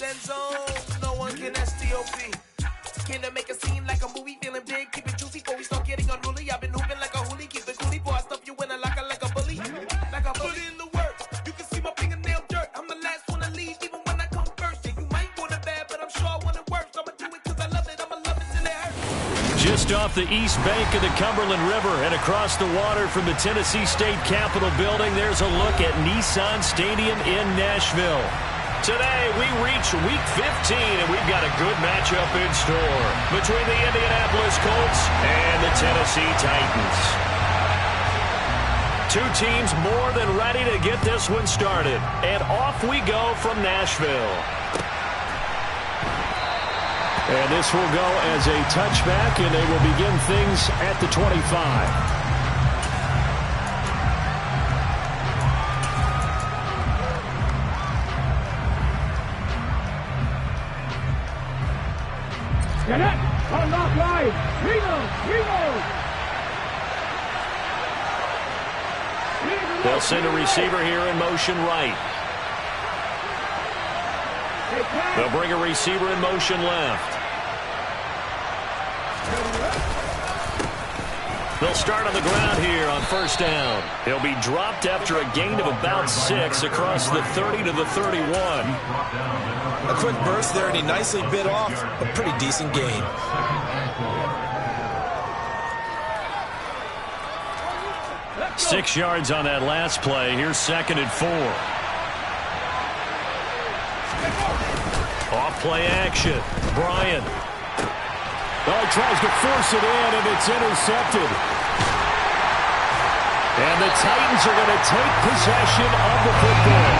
end zone. No one can STOP. Came to make a scene like a movie, feeling big, keep it juicy before we start getting unruly. I've been hooping like a hoolie, keep it coolie, before I stuff you in a locker like a bully. Like a bully in the work, you can see my fingernail dirt. I'm the last one to leave, even when I come first. Yeah, you might want it bad, but I'm sure I want it worse. I'ma do it cause I love it, I'ma love it till it hurts. Just off the east bank of the Cumberland River and across the water from the Tennessee State Capitol building, there's a look at Nissan Stadium in Nashville. Today, we reach Week 15, and we've got a good matchup in store between the Indianapolis Colts and the Tennessee Titans. Two teams more than ready to get this one started, and off we go from Nashville. And this will go as a touchback, and they will begin things at the 25. Get it! Unlock line! Reno! They'll send a receiver here in motion right. They'll bring a receiver in motion left. They'll start on the ground here on first down. He'll be dropped after a gain of about 6 across the 30 to the 31. A quick burst there, and he nicely bit off a pretty decent gain. Six yards on that last play. Here's 2nd and 4. Off play action. Bryant. Oh, he tries to force it in, and it's intercepted. And the Titans are going to take possession of the football.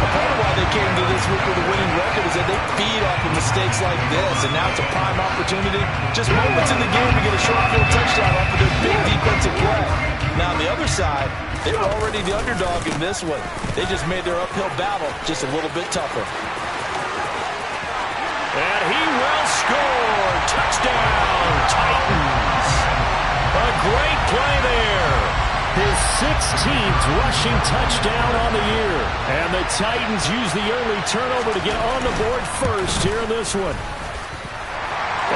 Part of why they came to this week with a winning record is that they feed off of mistakes like this, and now it's a prime opportunity. Just moments in the game to get a short field touchdown off of their big defensive play. Now on the other side, they were already the underdog in this one. They just made their uphill battle just a little bit tougher. And he will score. Touchdown, Titans. A great play there. His 16th rushing touchdown on the year. And the Titans use the early turnover to get on the board first here in this one.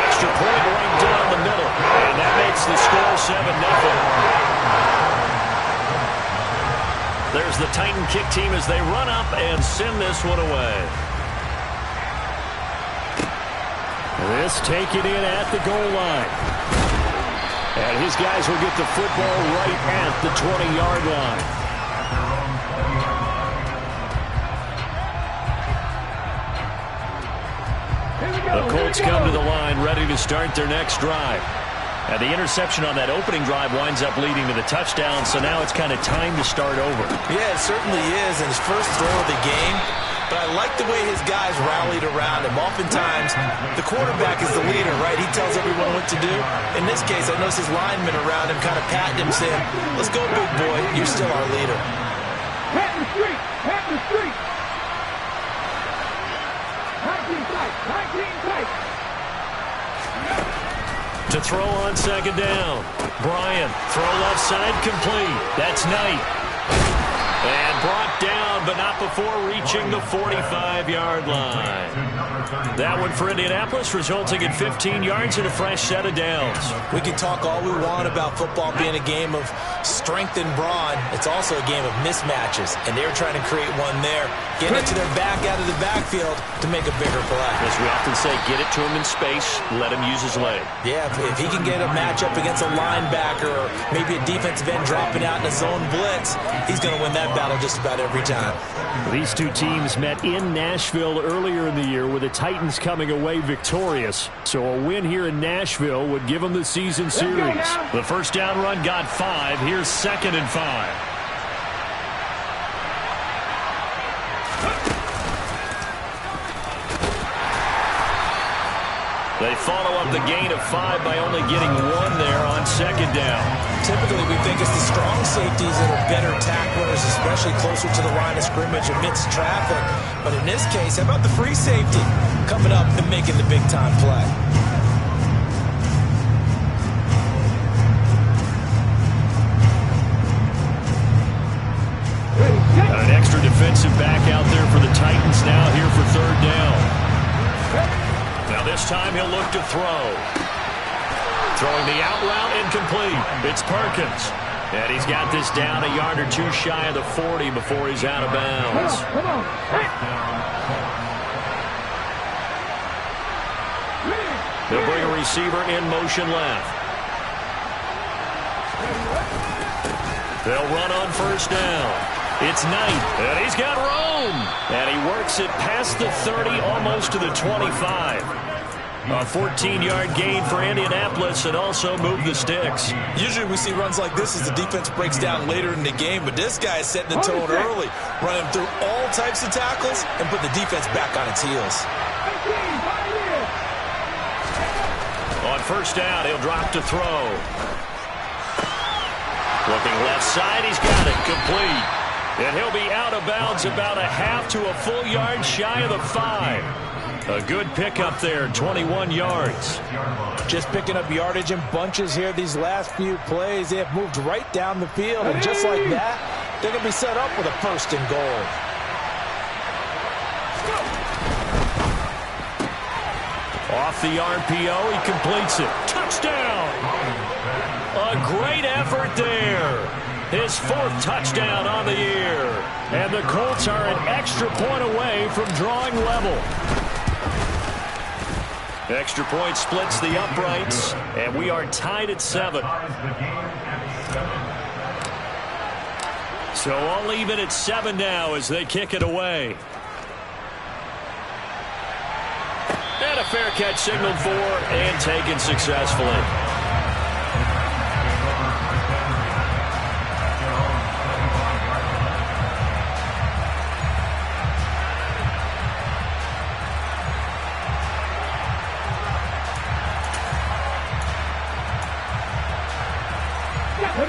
Extra point right down the middle. And that makes the score 7-0. There's the Titan kick team as they run up and send this one away. This taken in at the goal line. And his guys will get the football right at the 20-yard line. The Colts come to the line ready to start their next drive. And the interception on that opening drive winds up leading to the touchdown, so now it's kind of time to start over. Yeah, it certainly is, and his first throw of the game. But I like the way his guys rallied around him. Oftentimes, the quarterback is the leader, right? He tells everyone what to do. In this case, I noticed his linemen around him kind of patting him, saying, "Let's go, big boy. You're still our leader." Pat the street! Pat the street! 19 tight! 19 tight! To throw on second down. Bryant, throw left side, complete. That's Knight. And brought down, but not before reaching the 45-yard line. That one for Indianapolis, resulting in 15 yards and a fresh set of downs. We can talk all we want about football being a game of strength and brawn. It's also a game of mismatches, and they're trying to create one there. Getting it to their back out of the backfield to make a bigger play. As we often say, get it to him in space, let him use his leg. Yeah, if he can get a matchup against a linebacker or maybe a defensive end dropping out in a zone blitz, he's going to win that battle just about every time. These two teams met in Nashville earlier in the year with the Titans coming away victorious. So a win here in Nashville would give them the season series. The first down run got 5. Here's 2nd and 5. They follow up the gain of 5 by only getting 1 there on second down. Typically, we think it's the strong safeties that are better tacklers, especially closer to the line of scrimmage amidst traffic. But in this case, how about the free safety coming up and making the big-time play? An extra defensive back out there for the Titans now here for third down. Now this time he'll look to throw. Throwing the out route incomplete. It's Perkins. And he's got this down a yard or two shy of the 40 before he's out of bounds. Come on. They'll bring a receiver in motion left. They'll run on first down. It's Knight, and he's got room. And he works it past the 30, almost to the 25. A 14-yard gain for Indianapolis and also move the sticks. Usually we see runs like this as the defense breaks down later in the game, but this guy is setting the tone early, running through all types of tackles and put the defense back on its heels. On first down, he'll drop to throw. Looking left side, he's got it, complete. And he'll be out of bounds about a half to a full yard shy of the 5. A good pickup there, 21 yards. Just picking up yardage in bunches here these last few plays. They have moved right down the field, and just like that, they're going to be set up with a first and goal. Off the RPO, he completes it. Touchdown! A great effort there. His 4th touchdown on the year. And the Colts are an extra point away from drawing level. Extra point splits the uprights, and we are tied at 7. So all even at 7 now as they kick it away. And a fair catch signaled for and taken successfully.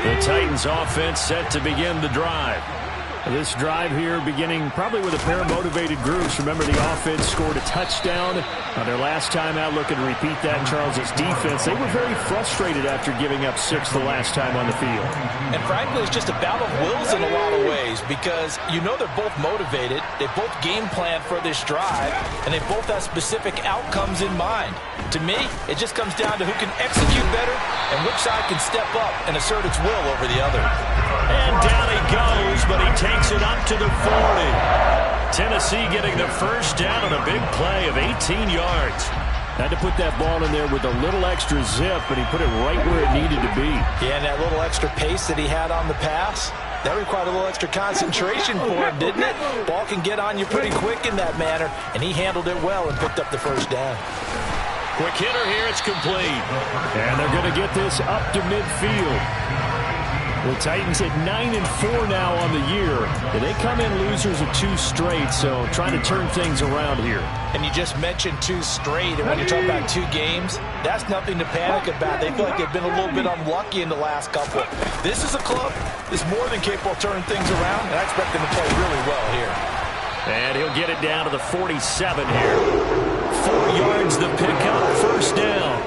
The Titans offense set to begin the drive. This drive here beginning probably with a pair of motivated groups. Remember, the offense scored a touchdown on their last time out. Looking to repeat that in Charles's defense. They were very frustrated after giving up 6 the last time on the field. And frankly, it's just a battle of wills in a lot of ways because you know they're both motivated. They both game plan for this drive, and they both have specific outcomes in mind. To me, it just comes down to who can execute better and which side can step up and assert its will over the other. And down he goes, but he takes it up to the 40. Tennessee getting the first down on a big play of 18 yards. Had to put that ball in there with a little extra zip, but he put it right where it needed to be. Yeah, and that little extra pace that he had on the pass, that required a little extra concentration for him, didn't it? Ball can get on you pretty quick in that manner, and he handled it well and picked up the first down. Quick hitter here, it's complete. And they're going to get this up to midfield. The Titans at 9-4 now on the year. And they come in losers of 2 straight, so trying to turn things around here. And you just mentioned 2 straight, and when you're talking about 2 games, that's nothing to panic about. They feel like they've been a little bit unlucky in the last couple. This is a club that's more than capable of turning things around, and I expect them to play really well here. And he'll get it down to the 47 here. 4 yards the pickup, first down.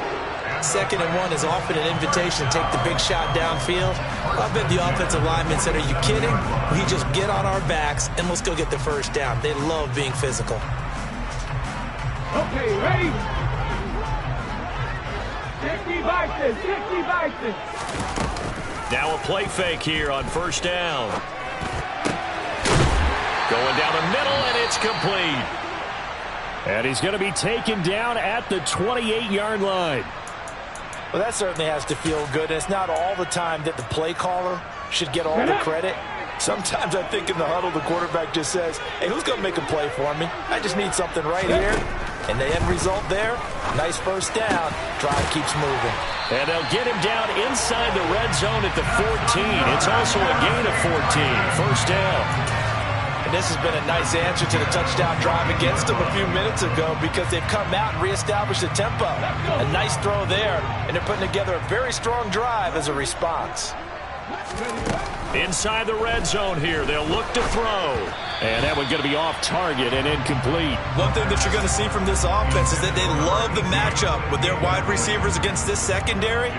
2nd and 1 is often an invitation to take the big shot downfield. I bet the offensive lineman said, are you kidding? We just get on our backs and let's go get the first down. They love being physical. Okay, ready? 60 Vikings, 60 Vikings. Now a play fake here on first down. Going down the middle, and it's complete. And he's going to be taken down at the 28-yard line. Well, that certainly has to feel good. It's not all the time that the play caller should get all the credit. Sometimes I think in the huddle, the quarterback just says, hey, who's going to make a play for me? I just need something right here. And the end result there, nice first down. Drive keeps moving. And they'll get him down inside the red zone at the 14. It's also a gain of 14. First down. And this has been a nice answer to the touchdown drive against them a few minutes ago because they've come out and reestablished the tempo. A nice throw there, and they're putting together a very strong drive as a response. Inside the red zone here, they'll look to throw. And that one's going to be off target and incomplete. One thing that you're going to see from this offense is that they love the matchup with their wide receivers against this secondary.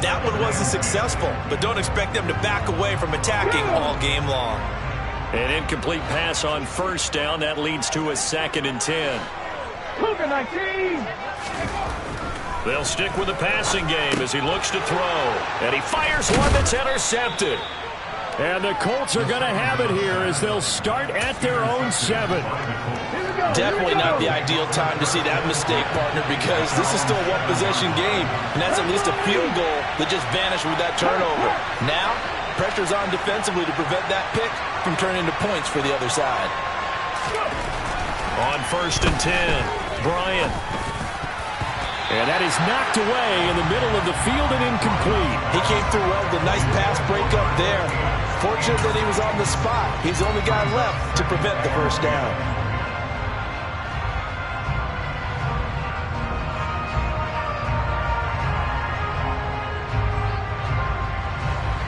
That one wasn't successful, but don't expect them to back away from attacking all game long. An incomplete pass on first down. That leads to a 2nd and 10. Cougar 19. They'll stick with the passing game as he looks to throw. And he fires one that's intercepted. And the Colts are going to have it here as they'll start at their own 7. Definitely not the ideal time to see that mistake, partner, because this is still a one-possession game, and that's at least a field goal that just vanished with that turnover. Now, pressure's on defensively to prevent that pick from turning into points for the other side. On 1st and 10, Bryant. And that is knocked away in the middle of the field and incomplete. He came through well with a nice pass breakup there. Fortunate that he was on the spot. He's the only guy left to prevent the first down.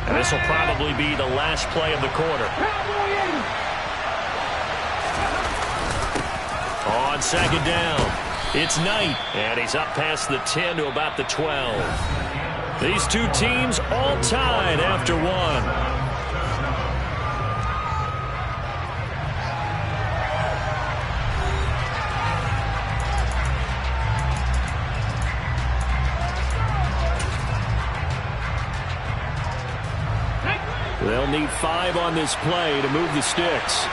And this will probably be the last play of the quarter. On 2nd down, it's Knight, and he's up past the 10 to about the 12. These two teams all tied after 1. They'll need 5 on this play to move the sticks.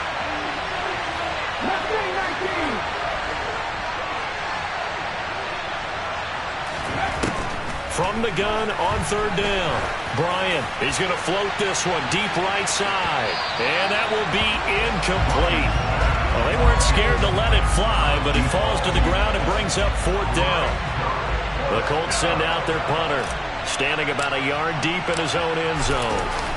From the gun on 3rd down, Bryant is going to float this one deep right side. And that will be incomplete. Well, they weren't scared to let it fly, but it falls to the ground and brings up 4th down. The Colts send out their punter, standing about a yard deep in his own end zone.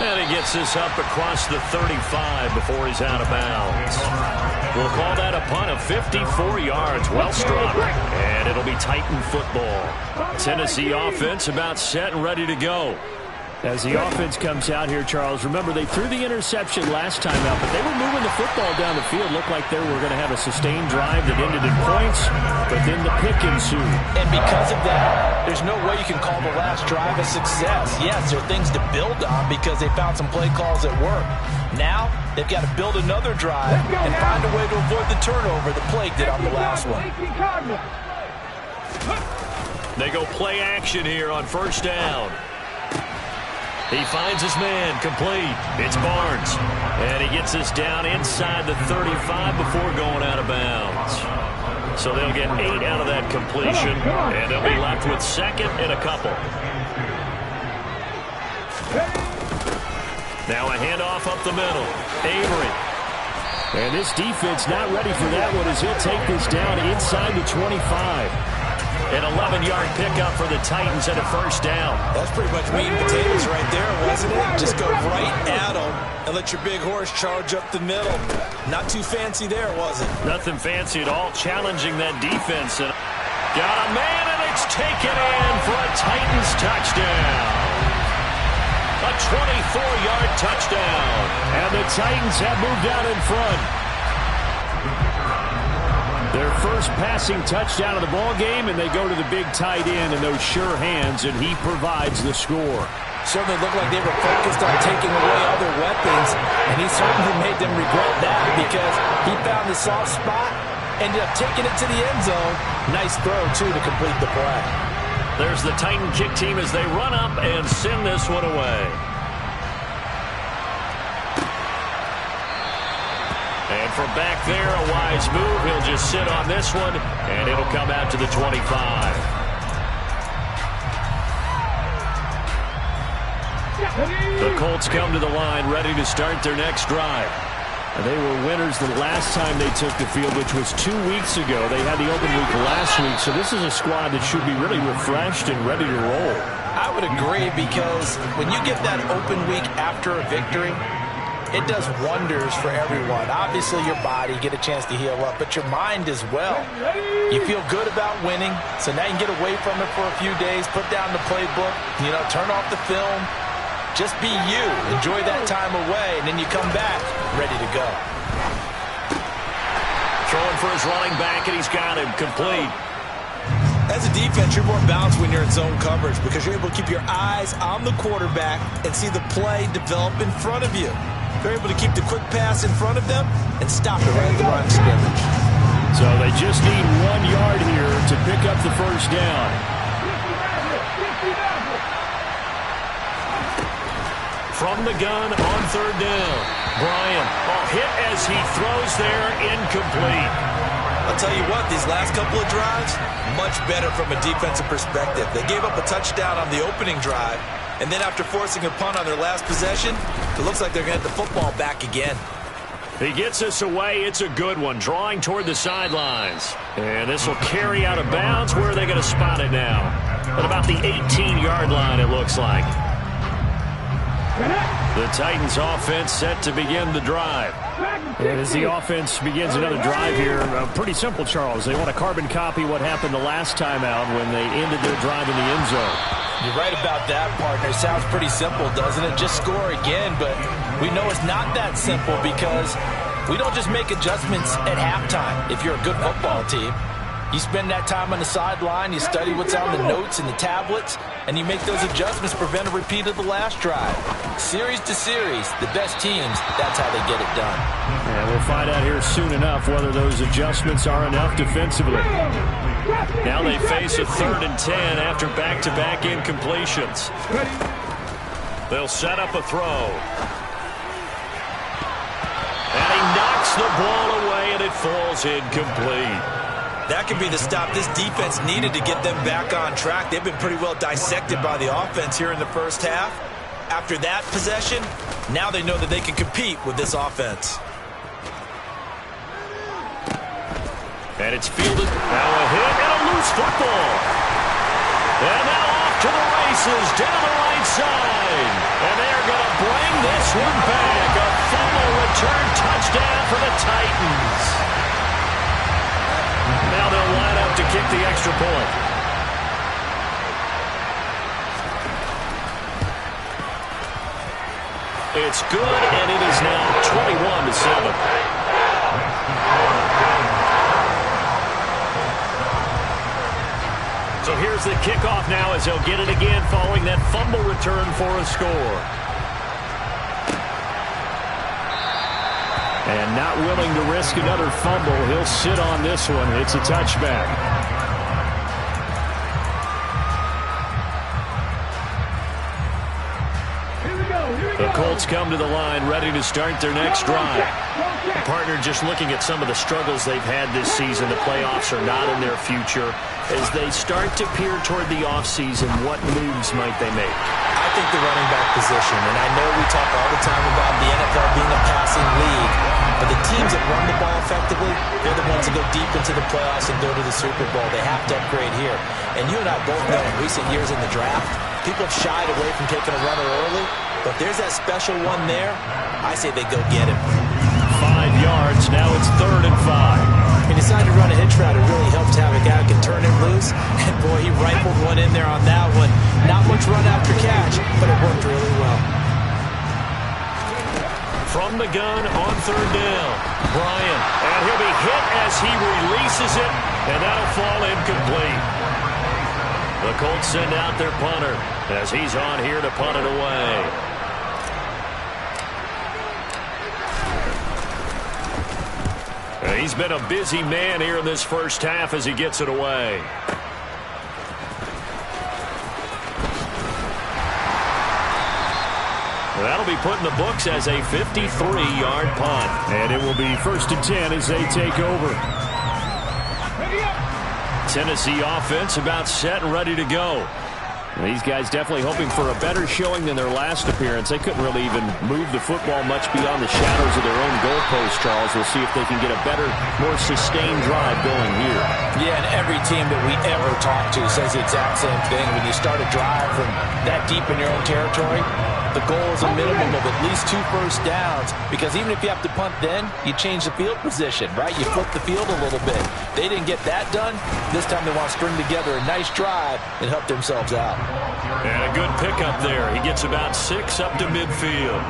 And he gets this up across the 35 before he's out of bounds. We'll call that a punt of 54 yards. Well struck. And it'll be Titan football. Tennessee offense about set and ready to go. As the offense comes out here, Charles, remember they threw the interception last time out, but they were moving the football down the field. Looked like they were going to have a sustained drive that ended in points, but then the pick ensued. And because of that, there's no way you can call the last drive a success. Yes, there are things to build on because they found some play calls that work. Now, they've got to build another drive and find a way to avoid the turnover the Plague did on the last one. They go play action here on 1st down. He finds his man, complete. It's Barnes. And he gets this down inside the 35 before going out of bounds. So they'll get 8 out of that completion, and they'll be left with 2nd and a couple. Now a handoff up the middle. Avery. And this defense not ready for that one as he'll take this down inside the 25. An 11-yard pickup for the Titans and a 1st down. That's pretty much meat and potatoes right there, wasn't it? Just go right at them and let your big horse charge up the middle. Not too fancy there, was it? Nothing fancy at all, challenging that defense. And got a man, and it's taken in for a Titans touchdown. A 24-yard touchdown. And the Titans have moved out in front. Their first passing touchdown of the ball game, and they go to the big tight end and those sure hands, and he provides the score. Certainly looked like they were focused on taking away other weapons, and he certainly made them regret that because he found the soft spot, ended up taking it to the end zone. Nice throw, too, to complete the play. There's the Titan kick team as they run up and send this one away. And from back there, a wise move. He'll just sit on this one, and it'll come out to the 25. The Colts come to the line, ready to start their next drive. They were winners the last time they took the field, which was 2 weeks ago. They had the open week last week, so this is a squad that should be really refreshed and ready to roll. I would agree because when you get that open week after a victory, it does wonders for everyone. Obviously, your body, get a chance to heal up, but your mind as well. You feel good about winning, so now you can get away from it for a few days, put down the playbook, turn off the film. Just be you. Enjoy that time away, and then you come back ready to go. Throwing for his running back, and he's got him complete. As a defense, you're more balanced when you're in zone coverage because you're able to keep your eyes on the quarterback and see the play develop in front of you. They're able to keep the quick pass in front of them and stop it right at the line of scrimmage. So they just need 1 yard here to pick up the first down. From the gun on third down, Bryant, hit as he throws there, incomplete. I'll tell you what, these last couple of drives, much better from a defensive perspective. They gave up a touchdown on the opening drive, and then after forcing a punt on their last possession, it looks like they're going to get the football back again. He gets us away. It's a good one, drawing toward the sidelines. And this will carry out of bounds. Where are they going to spot it now? At about the 18-yard line, it looks like. The Titans offense set to begin the drive. And as the offense begins another drive here, pretty simple, Charles. They want to carbon copy what happened the last time out when they ended their drive in the end zone. You're right about that, partner. Sounds pretty simple, doesn't it? Just score again, but we know it's not that simple because we don't just make adjustments at halftime if you're a good football team. You spend that time on the sideline, you study what's on the notes and the tablets, and you make those adjustments to prevent a repeat of the last drive. Series to series, the best teams, that's how they get it done. And we'll find out here soon enough whether those adjustments are enough defensively. Now they face a 3rd and 10 after back-to-back incompletions. They'll set up a throw. And he knocks the ball away, and it falls incomplete. That could be the stop this defense needed to get them back on track. They've been pretty well dissected by the offense here in the first half. After that possession, now they know that they can compete with this offense. And it's fielded. Now a hit and a loose football. And now off to the races down the right side. And they're going to bring this one back. A fumble return touchdown for the Titans. Now they'll line up to kick the extra point. It's good, and it is now 21-7. So here's the kickoff now as they'll get it again following that fumble return for a score. And not willing to risk another fumble, he'll sit on this one. It's a touchback. The Colts come to the line ready to start their next drive. Partner, just looking at some of the struggles they've had this season, the playoffs are not in their future. As they start to peer toward the offseason, what moves might they make? I think the running back position, and I know we talk all the time about the NFL being a passing league, but the teams that run the ball effectively, they're the ones that go deep into the playoffs and go to the Super Bowl. They have to upgrade here. And you and I both know in recent years in the draft, people have shied away from taking a runner early, but there's that special one there. I say they go get him. 5 yards, now it's 3rd and 5. He decided to run a hitch route. It really helps to have a guy who can turn it loose. And boy, he rifled one in there on that one. Not much run after catch, but it worked really well. From the gun on 3rd down, Bryant. And he'll be hit as he releases it, and that'll fall incomplete. The Colts send out their punter as he's on here to punt it away. He's been a busy man here in this first half as he gets it away. That'll be put in the books as a 53-yard punt. And it will be 1st and 10 as they take over. Tennessee offense about set and ready to go. These guys definitely hoping for a better showing than their last appearance. They couldn't really even move the football much beyond the shadows of their own goalpost, Charles. We'll see if they can get a better, more sustained drive going here. Yeah, and every team that we ever talk to says the exact same thing. When you start a drive from that deep in your own territory, the goal is a minimum of at least 2 first downs, because even if you have to punt then, you change the field position, right? You flip the field a little bit. They didn't get that done. This time they want to string together a nice drive and help themselves out. And a good pickup there. He gets about 6 up to midfield.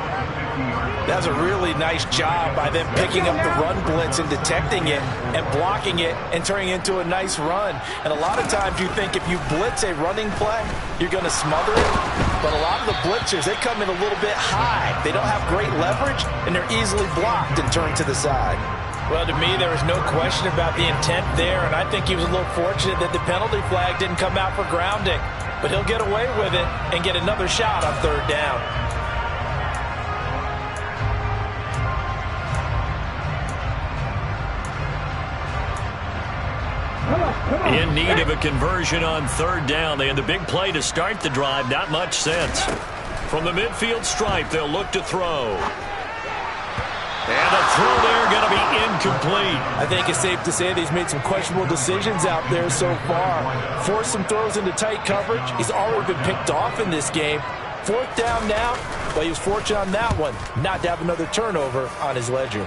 That's a really nice job by them picking up the run blitz and detecting it and blocking it and turning it into a nice run. And a lot of times you think if you blitz a running play, you're going to smother it. But a lot of the blitzers, they come in a little bit high. They don't have great leverage, and they're easily blocked and turned to the side. Well, to me, there was no question about the intent there, and I think he was a little fortunate that the penalty flag didn't come out for grounding. But he'll get away with it and get another shot on third down. In need of a conversion on third down. They had the big play to start the drive. Not much sense. From the midfield stripe, they'll look to throw. And a throw there going to be incomplete. I think it's safe to say that he's made some questionable decisions out there so far. Forced some throws into tight coverage. He's already been picked off in this game. Fourth down now, but he was fortunate on that one not to have another turnover on his ledger.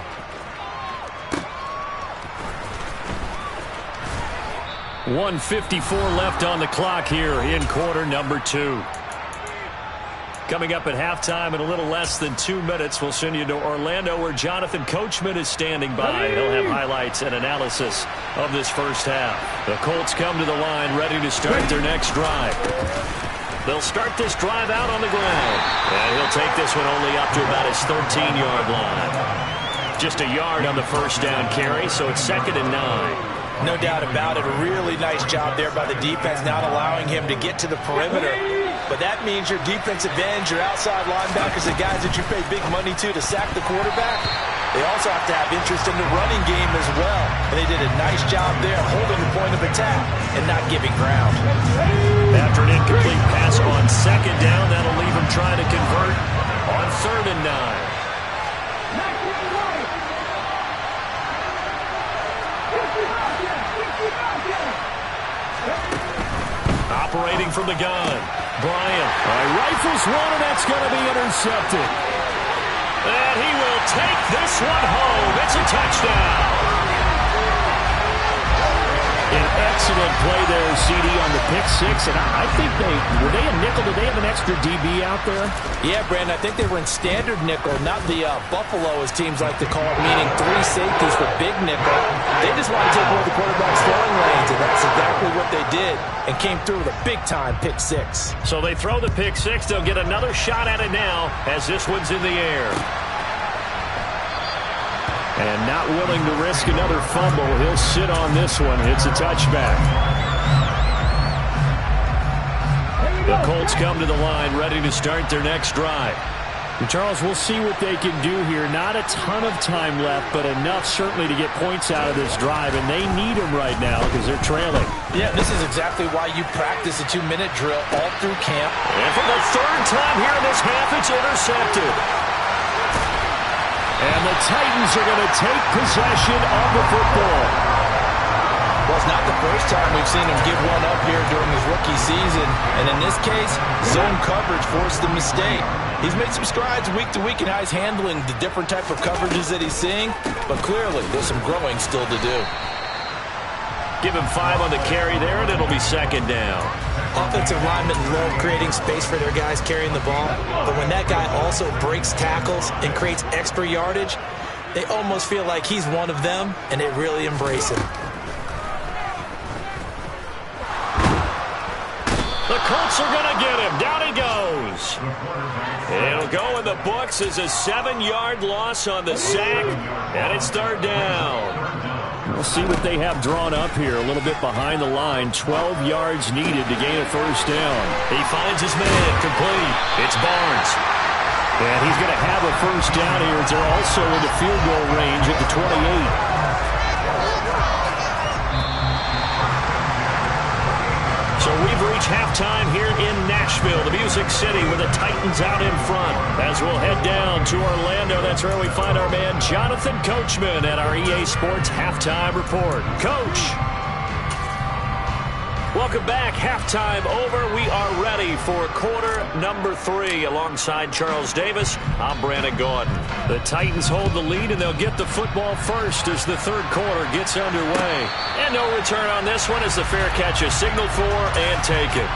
.154 left on the clock here in quarter number 2. Coming up at halftime in a little less than 2 minutes, we'll send you to Orlando where Jonathan Coachman is standing by. He'll have highlights and analysis of this first half. The Colts come to the line ready to start their next drive. They'll start this drive out on the ground. And he'll take this one only up to about his 13-yard line. Just a yard on the first down carry, so it's 2nd and 9. No doubt about it. A really nice job there by the defense, not allowing him to get to the perimeter. But that means your defensive ends, your outside linebackers, the guys that you pay big money to sack the quarterback, they also have to have interest in the running game as well. And they did a nice job there holding the point of attack and not giving ground. After an incomplete pass on 2nd down, that'll leave him trying to convert on 3rd and 9. Operating from the gun, Bryant. Rifles one, and that's going to be intercepted. And he will take this one home. It's a touchdown. An excellent play there, CD, on the pick six. And I think were they a nickel? Did they have an extra DB out there? Yeah, Brandon, I think they were in standard nickel, not the Buffalo, as teams like to call it, meaning 3 safeties for big nickel. They just want to take away the quarterback's throwing lanes, and that's exactly what they did, and came through with a big-time pick six. So they throw the pick six. They'll get another shot at it now as this one's in the air. And not willing to risk another fumble, he'll sit on this one. It's a touchback. The Colts come to the line ready to start their next drive. And Charles, we'll see what they can do here. Not a ton of time left, but enough certainly to get points out of this drive. And they need them right now because they're trailing. Yeah, this is exactly why you practice a 2-minute drill all through camp. And for the 3rd time here in this half, it's intercepted. And the Titans are going to take possession of the football. Well, it's not the first time we've seen him give one up here during his rookie season. And in this case, zone coverage forced the mistake. He's made some strides week to week in how he's handling the different type of coverages that he's seeing. But clearly, there's some growing still to do. Give him 5 on the carry there, and it'll be 2nd down. Offensive linemen love creating space for their guys carrying the ball. But when that guy also breaks tackles and creates extra yardage, they almost feel like he's one of them, and they really embrace him. The Colts are going to get him. Down he goes. It'll go in the books as a 7-yard loss on the sack, and it's 3rd down. We'll see what they have drawn up here. A little bit behind the line. 12 yards needed to gain a 1st down. He finds his man. Complete. It's Barnes. And he's going to have a 1st down here as they're also into field goal range at the 28. So we've reached halftime here in Nashville, the Music City, with the Titans out in front. As we'll head down to Orlando, that's where we find our man Jonathan Coachman at our EA Sports Halftime Report. Coach! Welcome back. Halftime over. We are ready for quarter number 3. Alongside Charles Davis, I'm Brandon Gordon. The Titans hold the lead, and they'll get the football first as the 3rd quarter gets underway. And no return on this one as the fair catch is signaled for and taken.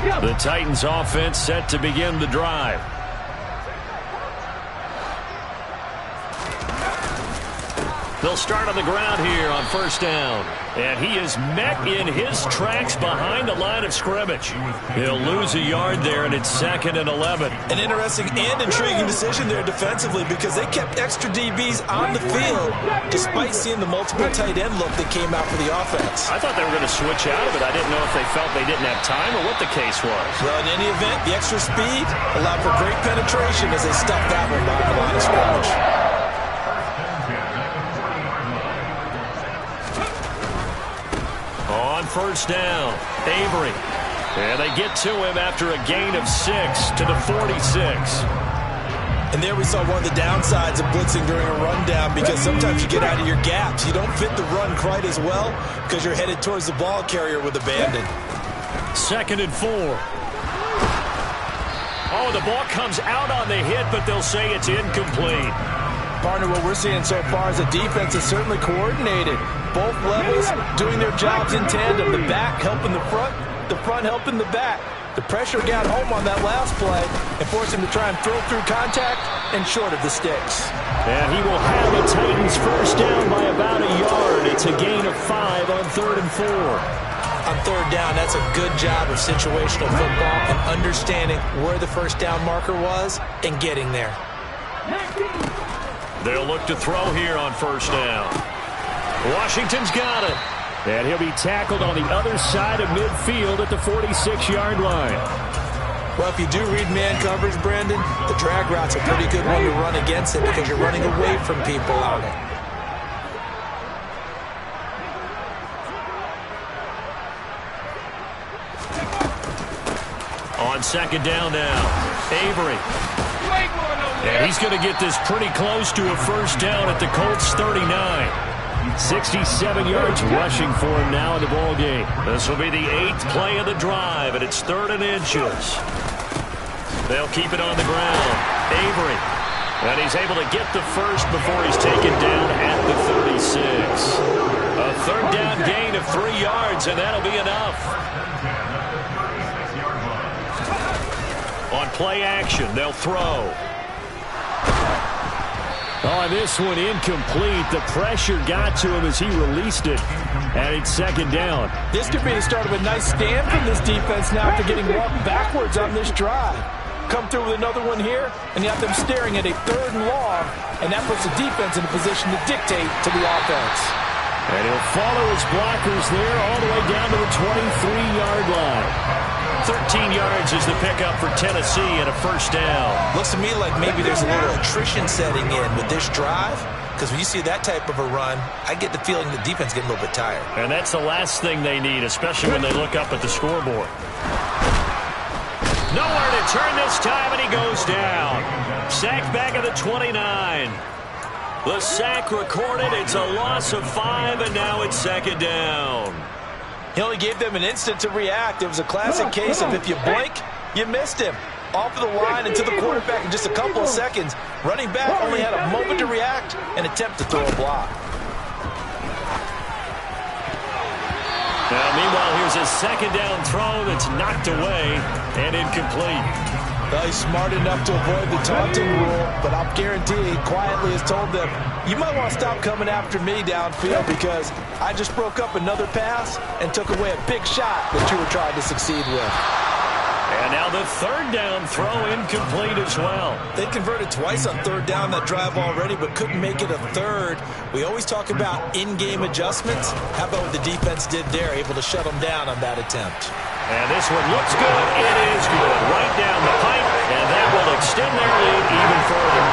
The Titans offense set to begin the drive. They'll start on the ground here on first down. And he is met in his tracks behind the line of scrimmage. He'll lose a yard there, and it's 2nd and 11. An interesting and intriguing decision there defensively because they kept extra DBs on the field despite seeing the multiple tight end look that came out for the offense. I thought they were going to switch out of it. I didn't know if they felt they didn't have time or what the case was. Well, in any event, the extra speed allowed for great penetration as they stuffed that one behind the line of scrimmage. On first down, Avery. And they get to him after a gain of 6 to the 46. And there we saw one of the downsides of blitzing during a rundown because sometimes you get out of your gaps. You don't fit the run quite as well because you're headed towards the ball carrier with abandon. 2nd and 4. Oh, the ball comes out on the hit, but they'll say it's incomplete. Partner, what we're seeing so far is the defense is certainly coordinated. Both levels doing their jobs in tandem. The back helping the front helping the back. The pressure got home on that last play and forced him to try and throw through contact and short of the sticks. And he will have the Titans first down by about a yard. It's a gain of 5 on 3rd and 4. On 3rd down, that's a good job of situational football and understanding where the first down marker was and getting there. They'll look to throw here on first down. Washington's got it. And he'll be tackled on the other side of midfield at the 46-yard line. Well, if you do read man coverage, Brandon, the drag route's a pretty good one to run against it because you're running away from people on it. On 2nd down now, Avery. And he's going to get this pretty close to a first down at the Colts 39. 67 yards rushing for him now in the ball game. This will be the 8th play of the drive, and it's 3rd and inches. They'll keep it on the ground. Avery. And he's able to get the first before he's taken down at the 36. A 3rd down gain of 3 yards, and that'll be enough. On play action, they'll throw. Oh, this one incomplete. The pressure got to him as he released it. And it's 2nd down. This could be the start of a nice stand from this defense now after getting walked backwards on this drive. Come through with another one here, and you have them staring at a 3rd and long, and that puts the defense in a position to dictate to the offense. And he'll follow his blockers there all the way down to the 23-yard line. 13 yards is the pickup for Tennessee and a first down. Looks to me like maybe there's a little attrition setting in with this drive, because when you see that type of a run, I get the feeling the defense getting a little bit tired. And that's the last thing they need, especially when they look up at the scoreboard. Nowhere to turn this time, and he goes down. Sacked back at the 29. The sack recorded. It's a loss of 5, and now it's 2nd down. He only gave them an instant to react. It was a classic case of if you blink, you missed him. Off of the line and to the quarterback in just a couple of seconds. Running back only had a moment to react and attempt to throw a block. Now, meanwhile, here's a 2nd down throw that's knocked away and incomplete. Well, he's smart enough to avoid the taunting rule, but I'll guarantee he quietly has told them, you might want to stop coming after me downfield because I just broke up another pass and took away a big shot that you were trying to succeed with. And now the 3rd down throw incomplete as well. They converted twice on 3rd down that drive already, but couldn't make it a 3rd. We always talk about in-game adjustments. How about what the defense did there, able to shut them down on that attempt? And this one looks good. It is good. Right down the pipe, and that will extend their lead even further.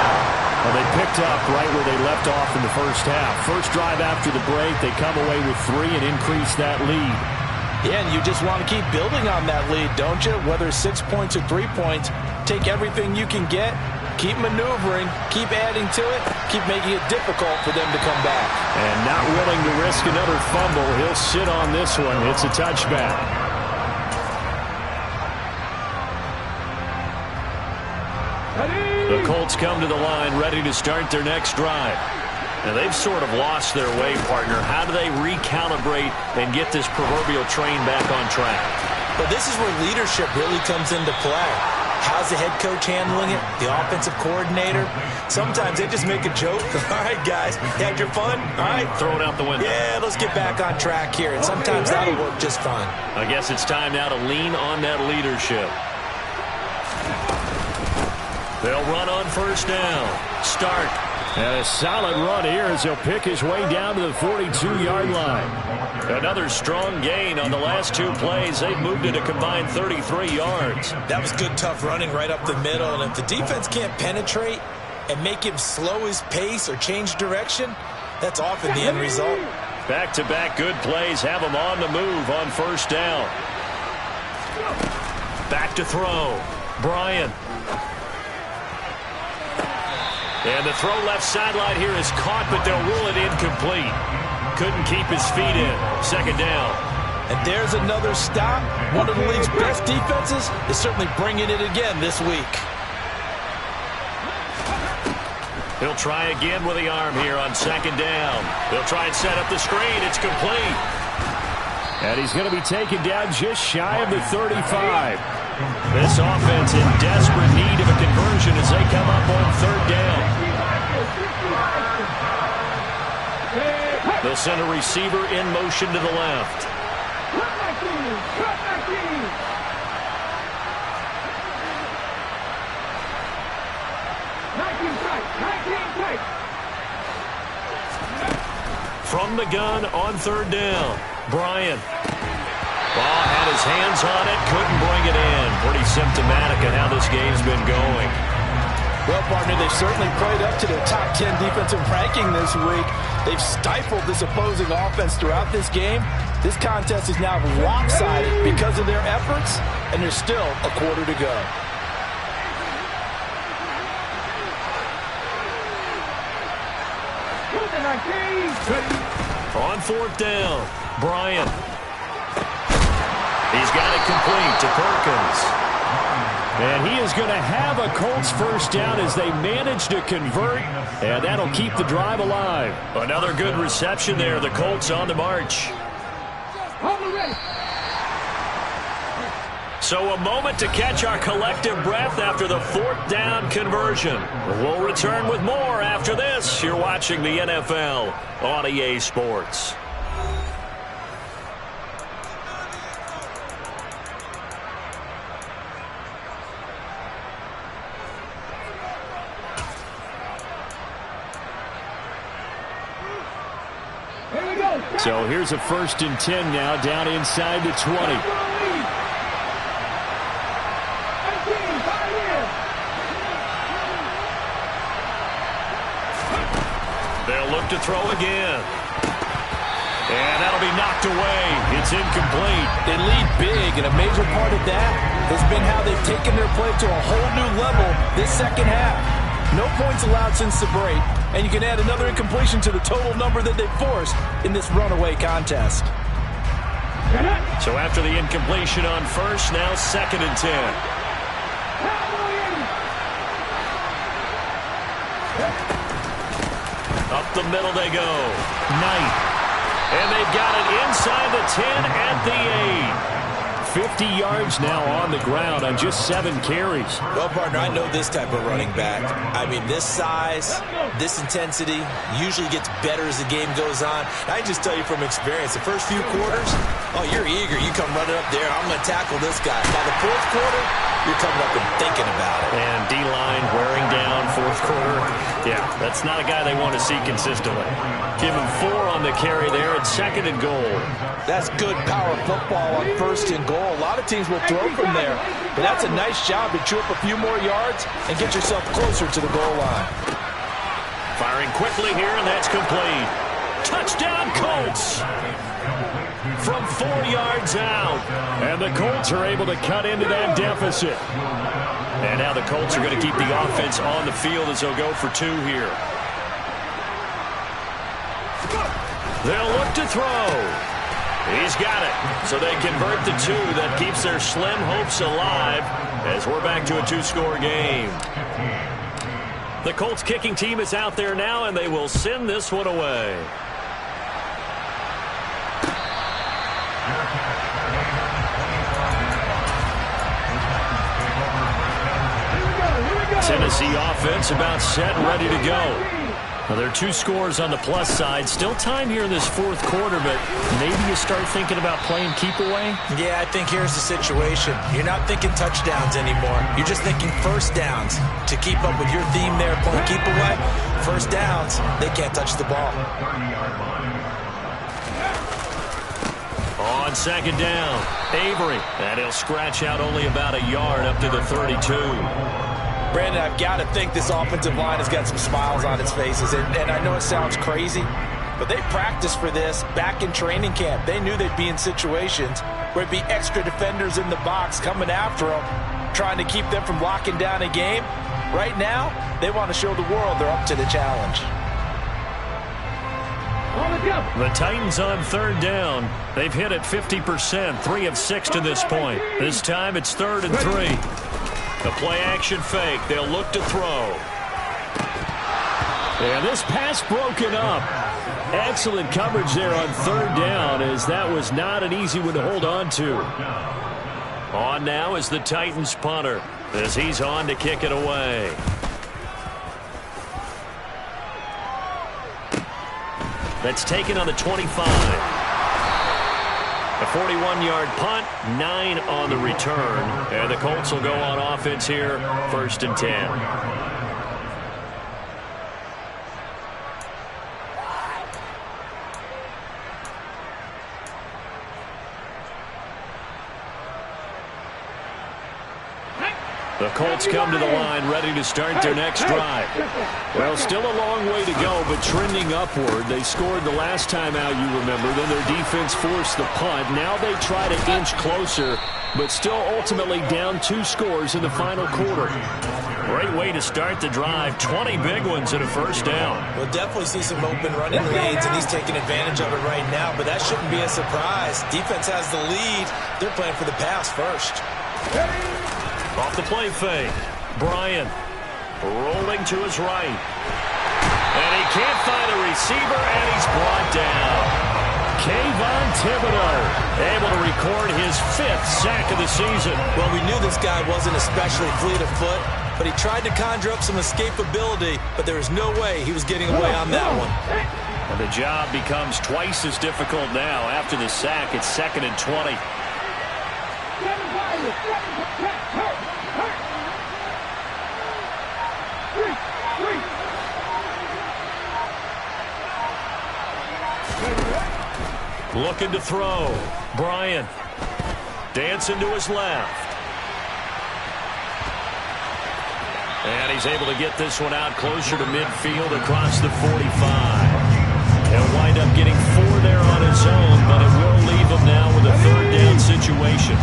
Well, they picked up right where they left off in the first half. First drive after the break, they come away with 3 and increase that lead. Yeah, and you just want to keep building on that lead, don't you? Whether 6 points or 3 points, take everything you can get, keep maneuvering, keep adding to it, keep making it difficult for them to come back. And not willing to risk another fumble, he'll sit on this one. It's a touchback. The Colts come to the line ready to start their next drive. Now, they've sort of lost their way, partner. How do they recalibrate and get this proverbial train back on track? Well, you got to Well, this is where leadership really comes into play. How's the head coach handling it? The offensive coordinator? Sometimes they just make a joke. All right, guys, you had your fun? All right. Throw it out the window. Yeah, let's get back on track here. And sometimes that'll work just fine. I guess it's time now to lean on that leadership. They'll run on first down. Start. And a solid run here as he'll pick his way down to the 42-yard line. Another strong gain on the last two plays. They've moved it a combined 33 yards. That was good, tough running right up the middle. And if the defense can't penetrate and make him slow his pace or change direction, that's often the end result. Back-to-back good plays have him on the move on first down. Back to throw. Bryant. And the throw left sideline here is caught, but they'll rule it incomplete. Couldn't keep his feet in. Second down. And there's another stop. One of the league's best defenses is certainly bringing it again this week. He'll try again with the arm here on second down. They'll try and set up the screen. It's complete. And he's going to be taken down just shy of the 35. This offense in desperate need of a conversion as they come up on third down. They'll send a receiver in motion to the left. From the gun on third down, Bryant. Ball had his hands on it, couldn't bring it in. Pretty symptomatic of how this game's been going. Well, partner, they've certainly played up to their top 10 defensive ranking this week. They've stifled this opposing offense throughout this game. This contest is now lopsided because of their efforts, and there's still a quarter to go. On fourth down, Bryant. He's got it complete to Perkins. And he is going to have a Colts first down as they manage to convert, and that'll keep the drive alive. Another good reception there. The Colts on the march. So a moment to catch our collective breath after the fourth down conversion. We'll return with more after this. You're watching the NFL on EA Sports. So here's a 1st and 10 now, down inside the 20. They'll look to throw again. And that'll be knocked away. It's incomplete. They lead big, and a major part of that has been how they've taken their play to a whole new level this second half. No points allowed since the break, and you can add another incompletion to the total number that they've forced in this runaway contest. So after the incompletion on first, now 2nd and 10. Up the middle they go. Knight. And they've got it inside the 10 at the 8. 50 yards now on the ground on just 7 carries. Well, partner, I know this type of running back. I mean, this size, this intensity usually gets better as the game goes on. I just tell you from experience, the first few quarters, oh, you're eager. You come running up there. I'm going to tackle this guy. By the fourth quarter, you're coming up and thinking about it. And D-line wearing down fourth quarter. Yeah, that's not a guy they want to see consistently. Give him 4 on the carry there at 2nd and goal. That's good power football on 1st and goal. A lot of teams will throw from there, but that's a nice job to chew up a few more yards and get yourself closer to the goal line. Firing quickly here, and that's complete. Touchdown, Colts! From 4 yards out. And the Colts are able to cut into that deficit. And now the Colts are going to keep the offense on the field as they'll go for 2 here. They'll look to throw. He's got it. So they convert the 2. That keeps their slim hopes alive as we're back to a 2-score game. The Colts kicking team is out there now, and they will send this one away. Tennessee offense about set and ready to go. Well, there are 2 scores on the plus side. Still time here in this fourth quarter, but maybe you start thinking about playing keep away? Yeah, I think here's the situation. You're not thinking touchdowns anymore. You're just thinking first downs. To keep up with your theme there, playing keep away, first downs, they can't touch the ball. On second down, Avery. And he'll scratch out only about a yard up to the 32. Brandon, I've got to think this offensive line has got some smiles on its faces. And I know it sounds crazy, but they practiced for this back in training camp. They knew they'd be in situations where it'd be extra defenders in the box coming after them, trying to keep them from locking down a game. Right now, they want to show the world they're up to the challenge. The Titans on third down. They've hit it 50%, 3 of 6 to this point. This time it's 3rd and 3. A play-action fake. They'll look to throw. And this pass broken up. Excellent coverage there on third down, as that was not an easy one to hold on to. On now is the Titans punter, as he's on to kick it away. That's taken on the 25. A 41-yard punt, 9 on the return. And the Colts will go on offense here, 1st and 10. The Colts come to the line, ready to start their next drive. Well, still a long way to go, but trending upward. They scored the last time out, you remember. Then their defense forced the punt. Now they try to inch closer, but still ultimately down 2 scores in the final quarter. Great way to start the drive. 20 big ones and a first down. We'll definitely see some open running lanes, and he's taking advantage of it right now, but that shouldn't be a surprise. Defense has the lead. They're playing for the pass first. Off the play fake. Bryant rolling to his right. And he can't find a receiver, and he's brought down. Kayvon Thibodeau able to record his 5th sack of the season. Well, we knew this guy wasn't especially fleet of foot, but he tried to conjure up some escapability, but there was no way he was getting away on that one. And the job becomes twice as difficult now. After the sack, it's 2nd and 20. Looking to throw. Bryant dancing to his left. And he's able to get this one out closer to midfield across the 45. He'll wind up getting 4 there on his own, but it will leave him now with a 3rd down situation.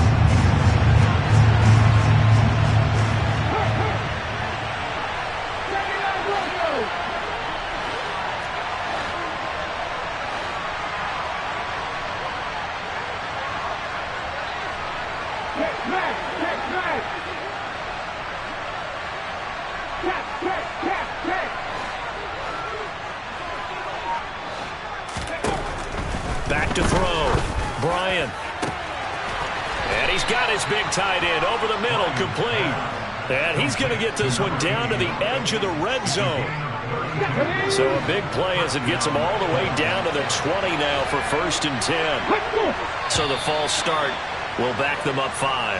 Back to throw. Bryant. And he's got his big tight end over the middle, complete. And he's going to get this one down to the edge of the red zone. So a big play as it gets him all the way down to the 20 now for 1st and 10. So the false start will back them up 5.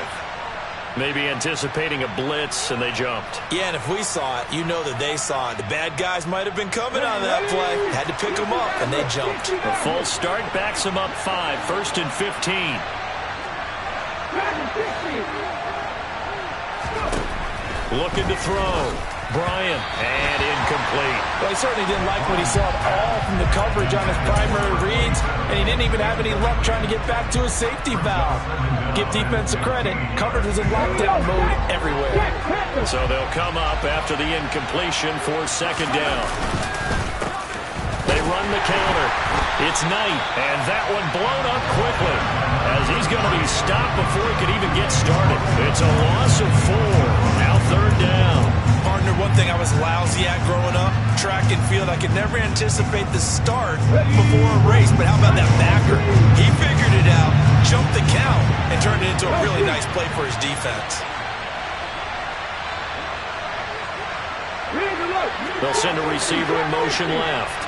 Maybe anticipating a blitz, and they jumped. Yeah, and if we saw it, you know that they saw it. The bad guys might have been coming on that play. Had to pick them up, and they jumped. A false start backs them up 5, 1st and 15. Looking to throw. Bryant, and incomplete. Well, he certainly didn't like what he saw at all from the coverage on his primary reads, and he didn't even have any luck trying to get back to his safety valve. Give defense a credit. Coverage was in lockdown mode everywhere. So they'll come up after the incompletion for 2nd down. They run the counter. It's Knight, and that one blown up quickly as he's going to be stopped before he could even get started. It's a loss of 4. Now 3rd down. Partner, one thing I was lousy at growing up, track and field, I could never anticipate the start before a race, but how about that backer? He figured it out, jumped the count, and turned it into a really nice play for his defense. They'll send a receiver in motion left.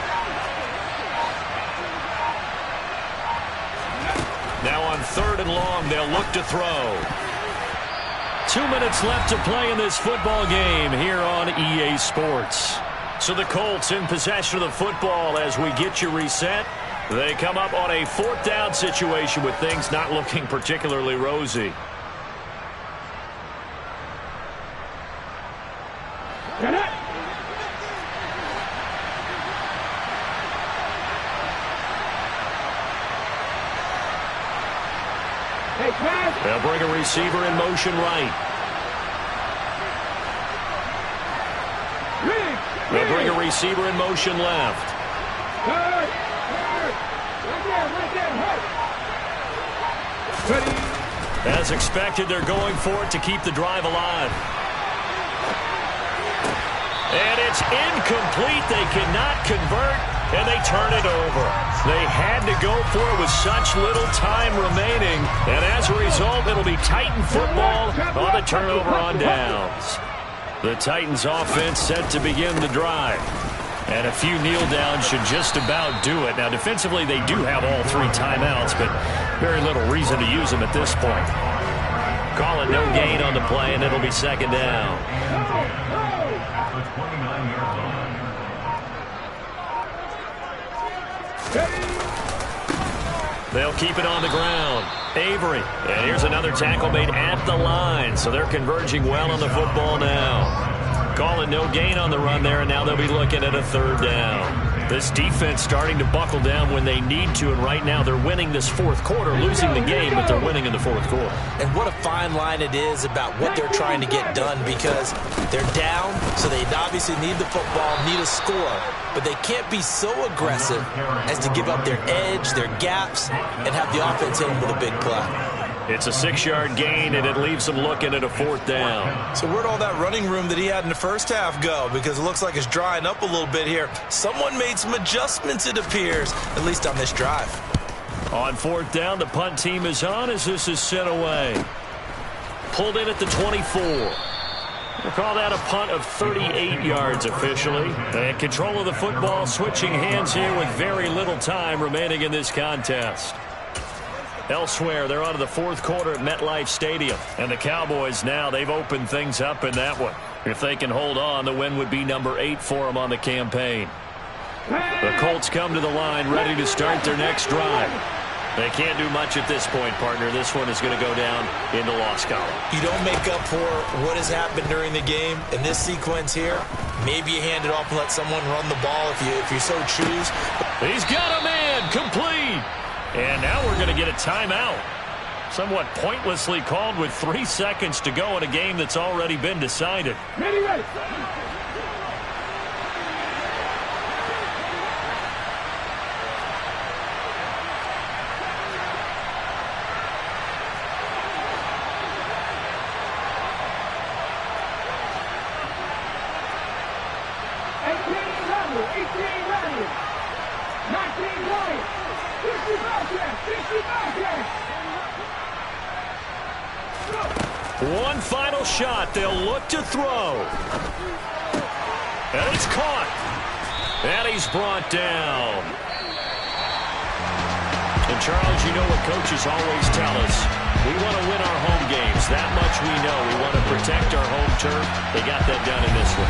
Now on 3rd and long, they'll look to throw. 2 minutes left to play in this football game here on EA Sports. So the Colts in possession of the football as we get you reset. They come up on a 4th down situation with things not looking particularly rosy. They'll bring a receiver in motion right. They'll bring a receiver in motion left. As expected, they're going for it to keep the drive alive. And it's incomplete. They cannot convert, and they turn it over. They had to go for it with such little time remaining, and as a result, it'll be Titan football on the turnover on downs. The Titans offense set to begin the drive. And a few kneel downs should just about do it. Now, defensively, they do have all 3 timeouts, but very little reason to use them at this point. Call it no gain on the play, and it'll be 2nd down. They'll keep it on the ground. Avery. And here's another tackle made at the line, so they're converging well on the football now. Call it no gain on the run there, and now they'll be looking at a 3rd down. This defense starting to buckle down when they need to, and right now they're winning this 4th quarter, losing the game, but they're winning in the 4th quarter. And what a fine line it is about what they're trying to get done, because they're down, so they obviously need the football, need a score, but they can't be so aggressive as to give up their edge, their gaps, and have the offense hit them with a big play. It's a 6-yard gain, and it leaves them looking at a 4th down. So where'd all that running room that he had in the first half go? Because it looks like it's drying up a little bit here. Someone made some adjustments, it appears, at least on this drive. On 4th down, the punt team is on as this is sent away. Pulled in at the 24. We'll call that a punt of 38 yards officially. And control of the football, switching hands here with very little time remaining in this contest. Elsewhere, they're on to the 4th quarter at MetLife Stadium. And the Cowboys now, they've opened things up in that one. If they can hold on, the win would be number 8 for them on the campaign. The Colts come to the line ready to start their next drive. They can't do much at this point, partner. This one is going to go down in the loss column. You don't make up for what has happened during the game. In this sequence here, maybe you hand it off and let someone run the ball if you so choose. He's got a man complete. And now we're going to get a timeout. Somewhat pointlessly called with 3 seconds to go in a game that's already been decided. Ready. One final shot. They'll look to throw. And it's caught. And he's brought down. And Charles, you know what coaches always tell us. We want to win our home games. That much we know. We want to protect our home turf. They got that done in this one.